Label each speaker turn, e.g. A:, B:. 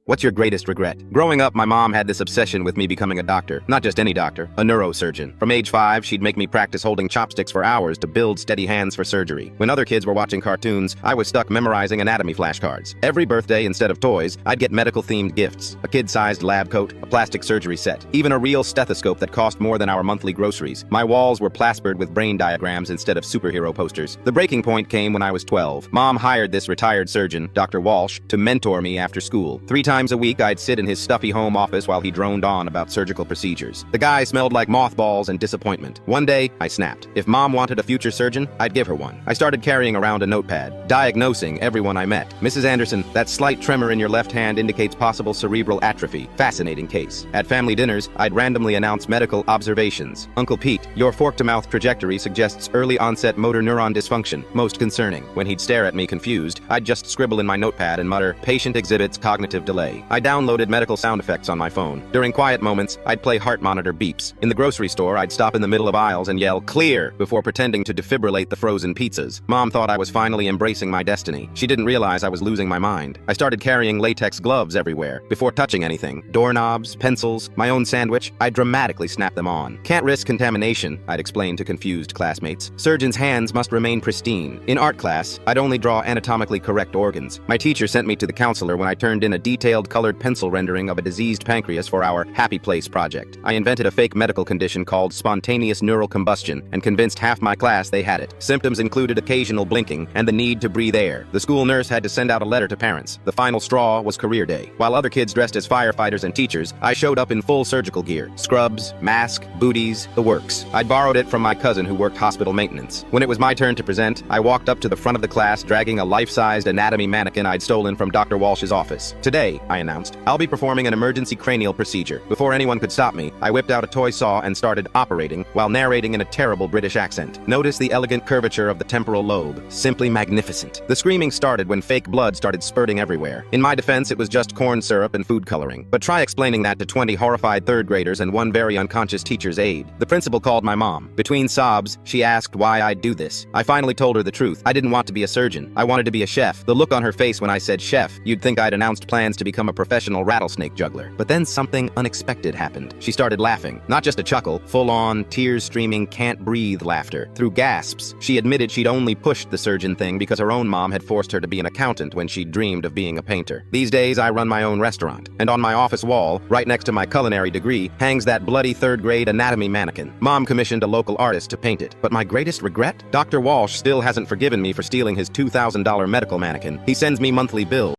A: What's your greatest regret? Growing up, my mom had this obsession with me becoming a doctor. Not just any doctor, a neurosurgeon. From age 5, she'd make me practice holding chopsticks for hours to build steady hands for surgery. When other kids were watching cartoons, I was stuck memorizing anatomy flashcards. Every birthday, instead of toys, I'd get medical-themed gifts. A kid-sized lab coat, a plastic surgery set, even a real stethoscope that cost more than our monthly groceries. My walls were plastered with brain diagrams instead of superhero posters. The breaking point came when I was 12. Mom hired this retired surgeon, Dr. Walsh, to mentor me after school. 3 times a week, I'd sit in his stuffy home office while he droned on about surgical procedures. The guy smelled like mothballs and disappointment. One day, I snapped. If Mom wanted a future surgeon, I'd give her one. I started carrying around a notepad, diagnosing everyone I met. Mrs. Anderson, that slight tremor in your left hand indicates possible cerebral atrophy. Fascinating case. At family dinners, I'd randomly announce medical observations. Uncle Pete, your fork-to-mouth trajectory suggests early-onset motor neuron dysfunction. Most concerning. When he'd stare at me confused, I'd just scribble in my notepad and mutter, patient exhibits cognitive delay. I downloaded medical sound effects on my phone. During quiet moments, I'd play heart monitor beeps. In the grocery store, I'd stop in the middle of aisles and yell, "Clear!" before pretending to defibrillate the frozen pizzas. Mom thought I was finally embracing my destiny. She didn't realize I was losing my mind. I started carrying latex gloves everywhere. Before touching anything, doorknobs, pencils, my own sandwich, I'd dramatically snap them on. Can't risk contamination, I'd explain to confused classmates. Surgeons' hands must remain pristine. In art class, I'd only draw anatomically correct organs. My teacher sent me to the counselor when I turned in a detailed colored pencil rendering of a diseased pancreas for our Happy Place project. I invented a fake medical condition called spontaneous neural combustion and convinced half my class they had it. Symptoms included occasional blinking and the need to breathe air. The school nurse had to send out a letter to parents. The final straw was career day. While other kids dressed as firefighters and teachers, I showed up in full surgical gear. Scrubs, mask, booties, the works. I'd borrowed it from my cousin who worked hospital maintenance. When it was my turn to present, I walked up to the front of the class dragging a life-sized anatomy mannequin I'd stolen from Dr. Walsh's office. Today, I announced, I'll be performing an emergency cranial procedure. Before anyone could stop me, I whipped out a toy saw and started operating while narrating in a terrible British accent. Notice the elegant curvature of the temporal lobe. Simply magnificent. The screaming started when fake blood started spurting everywhere. In my defense, it was just corn syrup and food coloring. But try explaining that to 20 horrified third graders and one very unconscious teacher's aide. The principal called my mom. Between sobs, she asked why I'd do this. I finally told her the truth. I didn't want to be a surgeon. I wanted to be a chef. The look on her face when I said chef, you'd think I'd announced plans to become a professional rattlesnake juggler. But then something unexpected happened. She started laughing. Not just a chuckle, full-on, tears-streaming, can't-breathe laughter. Through gasps, she admitted she'd only pushed the surgeon thing because her own mom had forced her to be an accountant when she dreamed of being a painter. These days, I run my own restaurant. And on my office wall, right next to my culinary degree, hangs that bloody third-grade anatomy mannequin. Mom commissioned a local artist to paint it. But my greatest regret? Dr. Walsh still hasn't forgiven me for stealing his $2,000 medical mannequin. He sends me monthly bills.